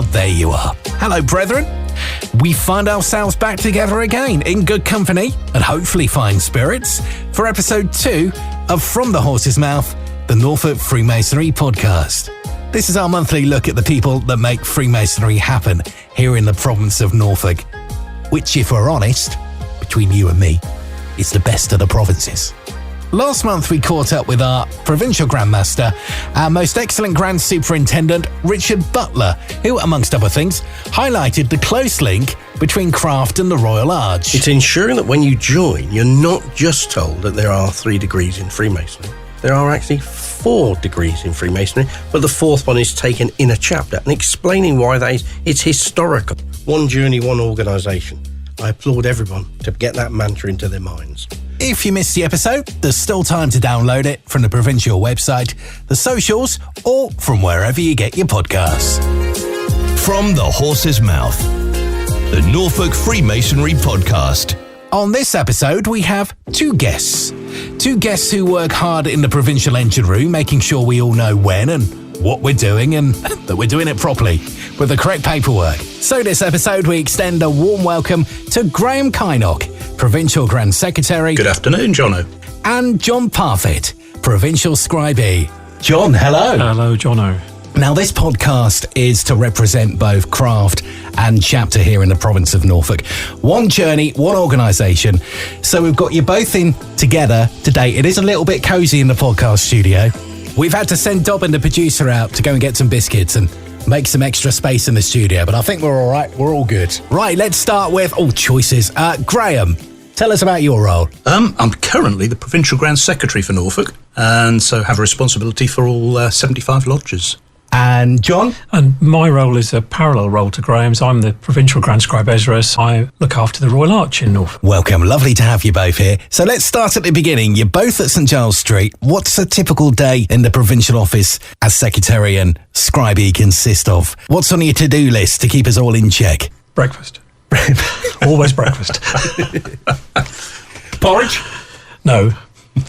Well, there you are. Hello, brethren. We find ourselves back together again in good company and hopefully fine spirits for episode 2 of From the Horse's Mouth, the Norfolk Freemasonry podcast. This is our monthly look at the people that make Freemasonry happen here in the province of Norfolk, which, if we're honest, between you and me, is the best of the provinces. Last month we caught up with our Provincial Grand Master, our most excellent Grand Superintendent, Richard Butler, who, amongst other things, highlighted the close link between craft and the Royal Arch. It's ensuring that when you join, you're not just told that there are 3 degrees in Freemasonry. There are actually 4 degrees in Freemasonry, but the 4th one is taken in a chapter, and explaining why that is, it's historical. One journey, one organisation. I applaud everyone to get that mantra into their minds. If you missed the episode, there's still time to download it from the Provincial website, the socials, or from wherever you get your podcasts. From the Horse's Mouth, the Norfolk Freemasonry podcast. On this episode, we have 2 guests. 2 guests who work hard in the Provincial engine room, making sure we all know when and what we're doing and that we're doing it properly with the correct paperwork. So this episode, we extend a warm welcome to Graeme Kynoch, Provincial Grand Secretary. Good afternoon, Jono. And John Parfitt, Provincial Scribe. John, hello. Hello, Jono. Now, this podcast is to represent both craft and chapter here in the province of Norfolk. One journey, one organisation. So we've got you both in together today. It is a little bit cosy in the podcast studio. We've had to send Dobbin, the producer, out to go and get some biscuits and make some extra space in the studio, but I think we're all right. We're all good. Right, let's start with choices. Graeme, tell us about your role. I'm currently the Provincial Grand Secretary for Norfolk, and so have a responsibility for all 75 lodges. And John? And my role is a parallel role to Graeme's. I'm the Provincial Grand Scribe Ezra's. I look after the Royal Arch in Norfolk. Welcome. Lovely to have you both here. So let's start at the beginning. You're both at St Giles Street. What's a typical day in the Provincial office as Secretary and Scribe consist of? What's on your to-do list to keep us all in check? Breakfast. Always breakfast. Porridge? No.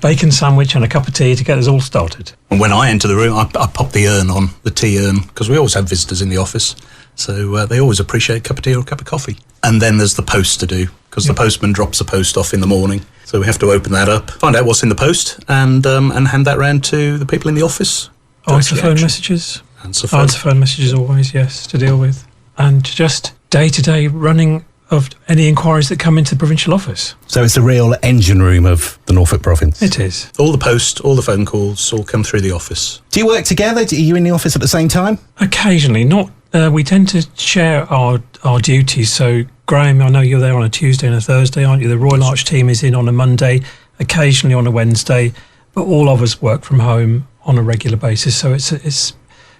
Bacon sandwich and a cup of tea to get us all started. And when I enter the room, I pop the urn on, the tea urn, because we always have visitors in the office. So they always appreciate a cup of tea or a cup of coffee. And then there's the post to do, because the postman drops the post off in the morning. So we have to open that up, find out what's in the post, and hand that round to the people in the office. Answer phone messages. Answer phone messages always, yes, to deal with. And just day-to-day running of any inquiries that come into the Provincial office. So it's a real engine room of the Norfolk province. It is. All the post, all the phone calls, all come through the office. Do you work together? Are you in the office at the same time? Occasionally, not. We tend to share our duties. So, Graeme, I know you're there on a Tuesday and a Thursday, aren't you? The Royal Arch team is in on a Monday, occasionally on a Wednesday, but all of us work from home on a regular basis. So it's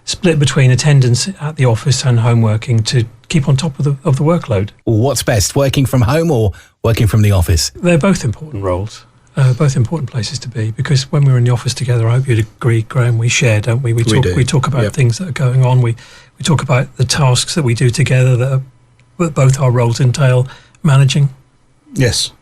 split between attendance at the office and home working to keep on top of the workload. What's best, working from home or working from the office? They're both important roles, both important places to be, because when we're in the office together, I hope you'd agree, Graeme, we share, don't we? We talk about things that are going on. We talk about the tasks that we do together that both our roles entail managing. Yes.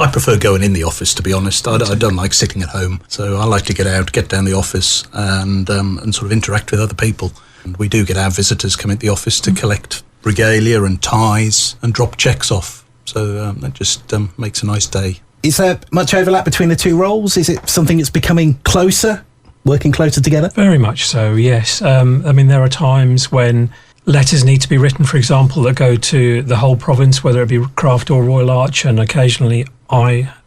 I prefer going in the office, to be honest. I don't like sitting at home. So I like to get out, get down the office and sort of interact with other people. And we do get our visitors come into the office to collect regalia and ties and drop checks off. So that just makes a nice day. Is there much overlap between the 2 roles? Is it something that's becoming closer, working closer together? Very much so, yes. I mean, there are times when letters need to be written, for example, that go to the whole province, whether it be Craft or Royal Arch, and occasionally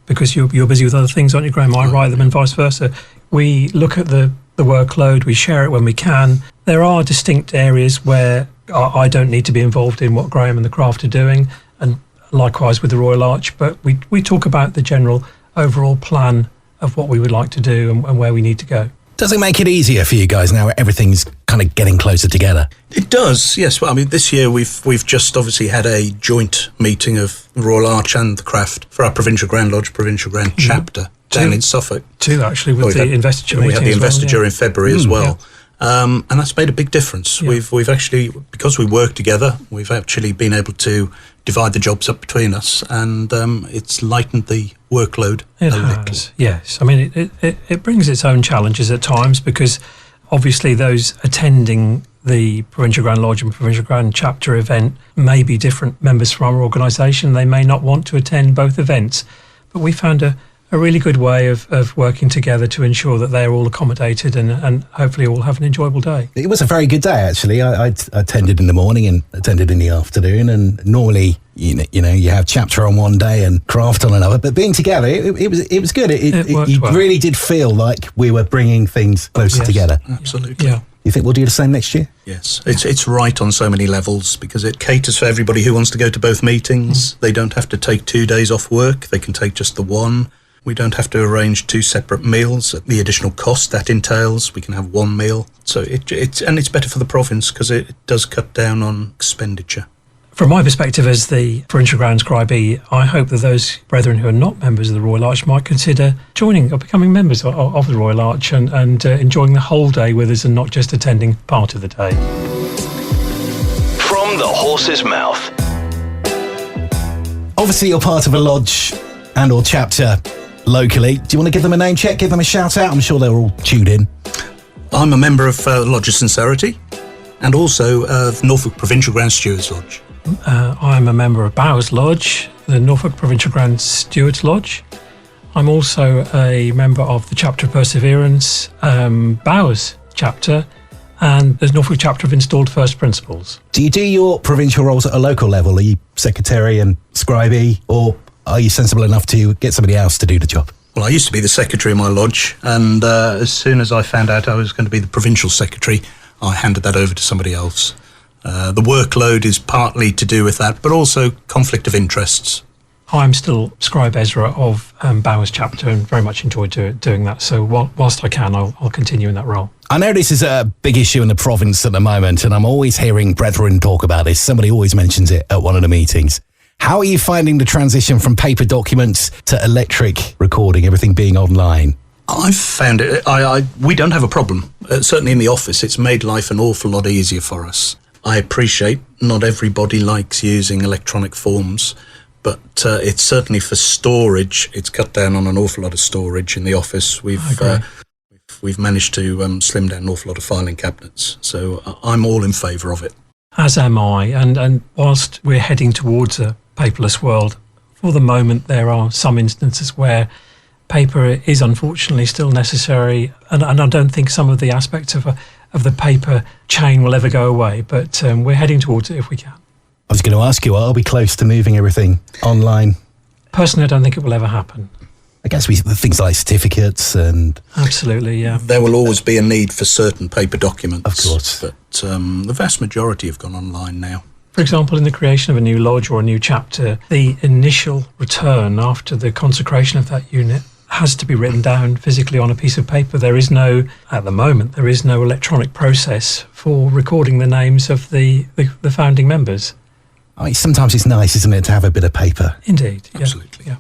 because you're busy with other things, aren't you, Graeme? I write them and vice versa. We look at the workload, we share it when we can. There are distinct areas where I don't need to be involved in what Graeme and the Craft are doing, and likewise with the Royal Arch, but we talk about the general overall plan of what we would like to do and where we need to go. Does it make it easier for you guys now everything's kind of getting closer together? It does, yes. Well, I mean, this year we've just obviously had a joint meeting of the Royal Arch and the Craft for our Provincial Grand Lodge, Provincial Grand Chapter down in Suffolk. 2 actually, with the investiture meeting. We had the investiture in February as well. Yeah. And that's made a big difference. Yeah. We've actually, because we work together, we've actually been able to divide the jobs up between us, and it's lightened the workload a little. Yes. I mean, it brings its own challenges at times, because obviously those attending the Provincial Grand Lodge and Provincial Grand Chapter event may be different members from our organisation. They may not want to attend both events, but we found a really good way of working together to ensure that they're all accommodated and hopefully all have an enjoyable day. It was a very good day, actually. I attended in the morning and attended in the afternoon, and normally, you have chapter on one day and craft on another, but being together, it was good. It well. really did feel like we were bringing things closer together. Absolutely. Yeah. You think we'll do the same next year? Yes, it's right on so many levels because it caters for everybody who wants to go to both meetings. They don't have to take 2 days off work. They can take just the one. We don't have to arrange 2 separate meals at the additional cost that entails. We can have one meal. So it's better for the province because it does cut down on expenditure. From my perspective as the Provincial Grand Scribe, I hope that those brethren who are not members of the Royal Arch might consider joining or becoming members of the Royal Arch and enjoying the whole day with us and not just attending part of the day. From the horse's mouth. Obviously, you're part of a lodge and or chapter locally. Do you want to give them a name check, give them a shout out? I'm sure they're all tuned in. I'm a member of Lodge of Sincerity and also of Norfolk Provincial Grand Stewards Lodge. I'm a member of Bowers Lodge, the Norfolk Provincial Grand Stewards Lodge. I'm also a member of the Chapter of Perseverance, Bowers Chapter, and the Norfolk Chapter of Installed First Principles. Do you do your provincial roles at a local level? Are you secretary and scribe, or are you sensible enough to get somebody else to do the job? Well, I used to be the secretary of my lodge, and as soon as I found out I was going to be the provincial secretary, I handed that over to somebody else. The workload is partly to do with that, but also conflict of interests. I'm still Scribe Ezra of Bowers Chapter and very much enjoy doing that. So whilst I can, I'll continue in that role. I know this is a big issue in the province at the moment, and I'm always hearing brethren talk about this. Somebody always mentions it at one of the meetings. How are you finding the transition from paper documents to electric recording, everything being online? I've found it. We don't have a problem. Certainly in the office, it's made life an awful lot easier for us. I appreciate not everybody likes using electronic forms, but it's certainly for storage. It's cut down on an awful lot of storage in the office. We've managed to slim down an awful lot of filing cabinets. So I'm all in favour of it. As am I. And whilst we're heading towards a paperless world, for the moment there are some instances where paper is unfortunately still necessary, and I don't think some of the aspects of the paper chain will ever go away, but we're heading towards it if we can. I was going to ask you, are we close to moving everything online? Personally, I don't think it will ever happen. I guess things like certificates and... Absolutely, yeah. There will always be a need for certain paper documents. Of course. But the vast majority have gone online now. For example, in the creation of a new lodge or a new chapter, the initial return after the consecration of that unit has to be written down physically on a piece of paper. At the moment, there is no electronic process for recording the names of the founding members. I mean, sometimes it's nice, isn't it, to have a bit of paper? Indeed, yeah. Absolutely. Yeah.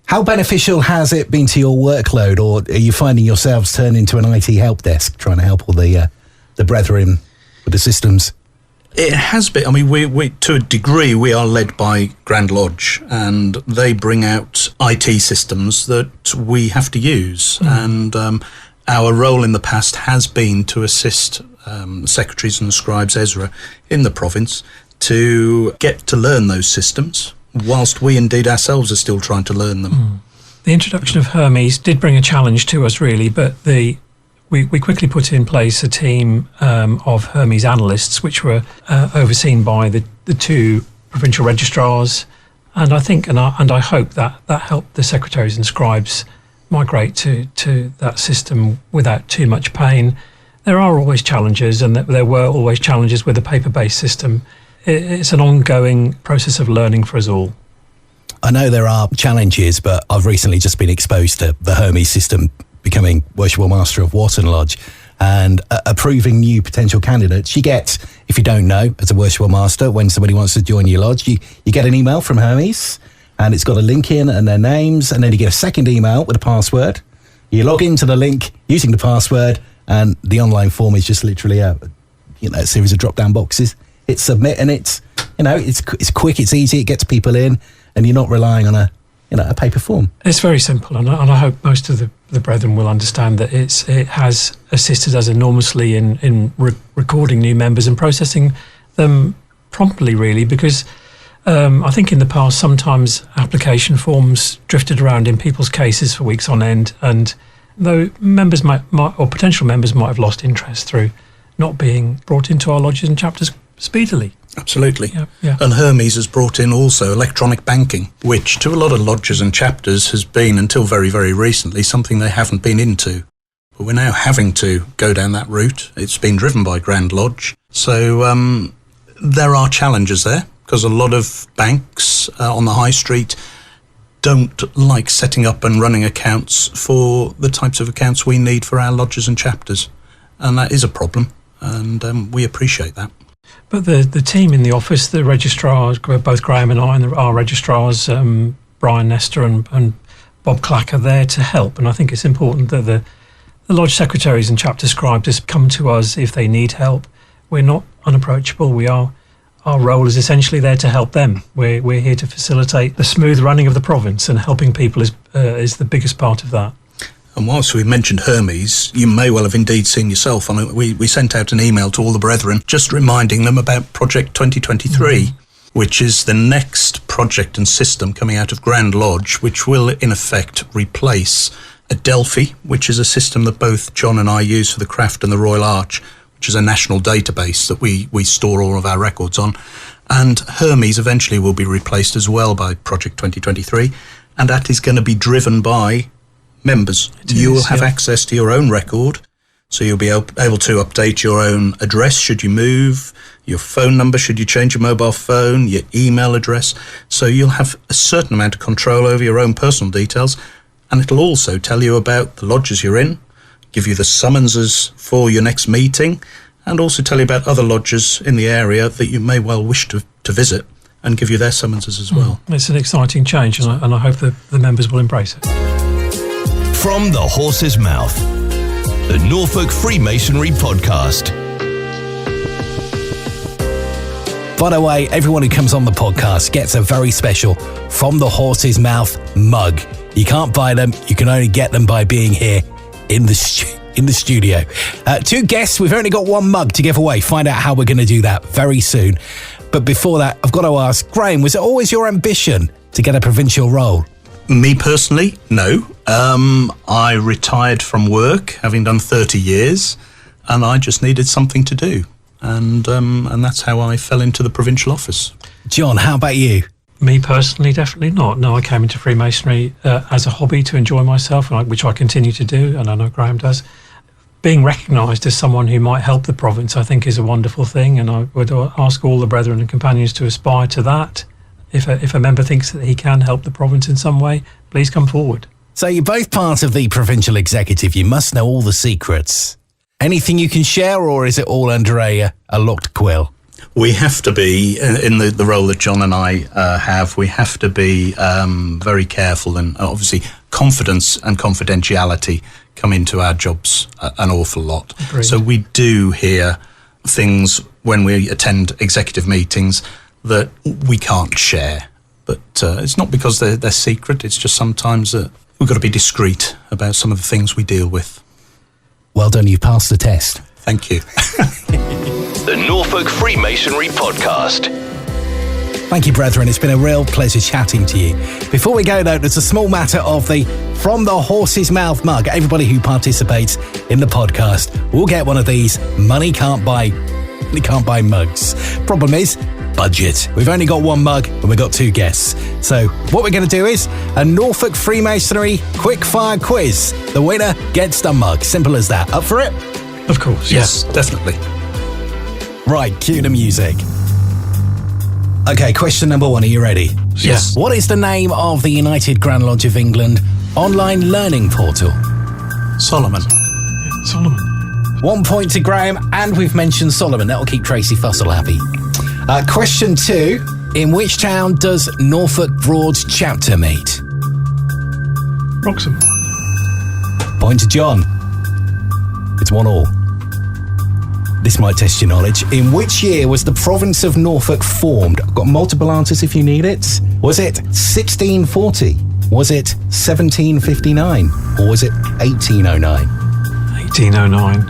How beneficial has it been to your workload, or are you finding yourselves turn into an IT help desk, trying to help all the brethren with the systems? It has been. I mean, we to a degree, we are led by Grand Lodge, and they bring out IT systems that we have to use. And our role in the past has been to assist the secretaries and the scribes, Ezra, in the province to get to learn those systems, whilst we indeed ourselves are still trying to learn them. The introduction of Hermes did bring a challenge to us, really, but we quickly put in place a team of Hermes analysts, which were overseen by the 2 provincial registrars, and I think and I hope that helped the secretaries and scribes migrate to that system without too much pain. There are always challenges, and there were always challenges with the paper-based system. It's an ongoing process of learning for us all. I know there are challenges, but I've recently just been exposed to the Hermes system, becoming Worshipful Master of Wharton Lodge and approving new potential candidates. You get, if you don't know, as a Worshipful Master, when somebody wants to join your lodge, you get an email from Hermes and it's got a link in and their names, and then you get a second email with a password. You log into the link using the password, and the online form is just literally a series of drop-down boxes. Hit submit, and it's quick, it's easy, it gets people in, and you're not relying on a paper form. It's very simple, and I hope most of the the brethren will understand that it has assisted us enormously in recording new members and processing them promptly, really, because I think in the past sometimes application forms drifted around in people's cases for weeks on end, and though members might or potential members might have lost interest through not being brought into our lodges and chapters speedily. Absolutely. Yeah. And Hermes has brought in also electronic banking, which to a lot of lodges and chapters has been, until very, very recently, something they haven't been into. But we're now having to go down that route. It's been driven by Grand Lodge. So there are challenges there, because a lot of banks on the high street don't like setting up and running accounts for the types of accounts we need for our lodges and chapters. And that is a problem, and we appreciate that. But the team in the office, the registrars, both Graeme and I, and our registrars, Brian Nestor and Bob Clack, are there to help. And I think it's important that the lodge secretaries and chapter scribes just come to us if they need help. We're not unapproachable. Our role is essentially there to help them. We're here to facilitate the smooth running of the province, and helping people is the biggest part of that. And whilst we mentioned Hermes, you may well have indeed seen yourself. We sent out an email to all the brethren just reminding them about Project 2023, which is the next project and system coming out of Grand Lodge, which will in effect replace a Delphi, which is a system that both John and I use for the Craft and the Royal Arch, which is a national database that we store all of our records on. And Hermes eventually will be replaced as well by Project 2023, and that is going to be driven by members. You will have access to your own record, so you'll be able to update your own address should you move, your phone number should you change your mobile phone, your email address. So you'll have a certain amount of control over your own personal details, and it'll also tell you about the lodges you're in, give you the summonses for your next meeting, and also tell you about other lodges in the area that you may well wish to visit, and give you their summonses as well. It's an exciting change, and I hope that the members will embrace it. From the Horse's Mouth, the Norfolk Freemasonry Podcast. By the way, everyone who comes on the podcast gets a very special From the Horse's Mouth mug. You can't buy them, you can only get them by being here in the studio. 2 guests, we've only got 1 mug to give away. Find out how we're going to do that very soon. But before that, I've got to ask, Graeme, was it always your ambition to get a provincial role? Me personally, no. I retired from work, having done 30 years, and I just needed something to do. And that's how I fell into the provincial office. John, how about you? Me personally, definitely not. No, I came into Freemasonry as a hobby to enjoy myself, which I continue to do, and I know Graeme does. Being recognised as someone who might help the province, I think, is a wonderful thing, and I would ask all the brethren and companions to aspire to that. If a member thinks that he can help the province in some way, please come forward. So you're both part of the provincial executive. You must know all the secrets. Anything you can share, or is it all under a locked quill? We have to be, in the role that John and I have, we have to be very careful, and obviously confidence and confidentiality come into our jobs an awful lot. Agreed. So we do hear things when we attend executive meetings that we can't share. But it's not because they're secret, it's just sometimes that we've got to be discreet about some of the things we deal with. Well done, you passed the test. Thank you. The Norfolk Freemasonry Podcast. Thank you, brethren. It's been a real pleasure chatting to you. Before we go, though, there's a small matter of the From the Horse's Mouth mug. Everybody who participates in the podcast will get one of these. Money can't buy mugs. Problem is, budget. We've only got 1 mug and we've got 2 guests. So what we're going to do is a Norfolk Freemasonry quick-fire quiz. The winner gets the mug. Simple as that. Up for it? Of course. Yes, definitely. Right, cue the music. Okay, question number 1. Are you ready? Yes. What is the name of the United Grand Lodge of England online learning portal? Solomon. Solomon. 1 point to Graeme, and we've mentioned Solomon. That'll keep Tracy Fussell happy. Question 2. In which town does Norfolk Broad's chapter meet? Wroxham. Point to John. It's 1-1. This might test your knowledge. In which year was the province of Norfolk formed? I've got multiple answers if you need it. Was it 1640, Was it 1759 or was it 1809? 1809.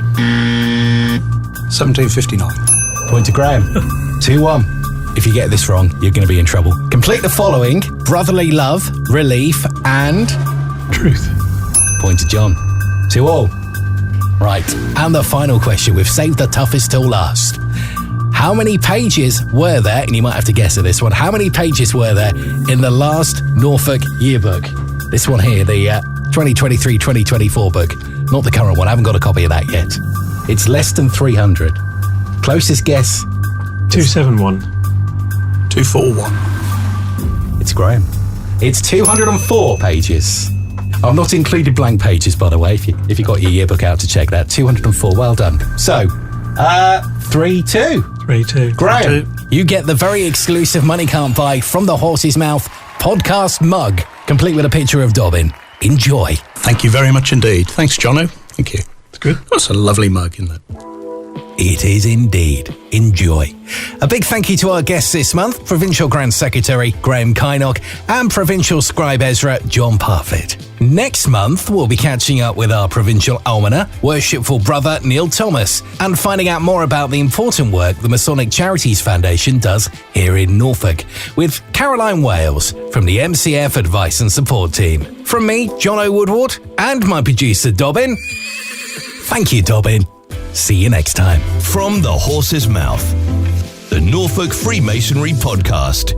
1759. Point to Graeme. 2-1. If you get this wrong, you're going to be in trouble. Complete the following: brotherly love, relief, and... Truth. Point to John. 2-2. Right, and the final question. We've saved the toughest till last. How many pages were there, and you might have to guess at this one, how many pages were there in the last Norfolk yearbook? This one here, the 2023-2024 book. Not the current one, I haven't got a copy of that yet. It's less than 300. Closest guess? 271. 241. It's Graeme. It's 204 pages. I've not included blank pages, by the way, if you got your yearbook out to check that. 204, well done. So, 3-2. 3-2. Graeme, you get the very exclusive Money Can't Buy From the Horse's Mouth podcast mug, complete with a picture of Dobbin. Enjoy. Thank you very much indeed. Thanks, Jono. Thank you. It's good. That's a lovely mug, isn't it? It is indeed. Enjoy. A big thank you to our guests this month, Provincial Grand Secretary Graeme Kynoch and Provincial Scribe Ezra John Parfitt. Next month, we'll be catching up with our Provincial Almoner, Worshipful Brother Neil Thomas, and finding out more about the important work the Masonic Charities Foundation does here in Norfolk, with Caroline Wales from the MCF Advice and Support Team. From me, Jono Woodward, and my producer Dobbin. Thank you, Dobbin. See you next time. From the Horse's Mouth, the Norfolk Freemasonry Podcast.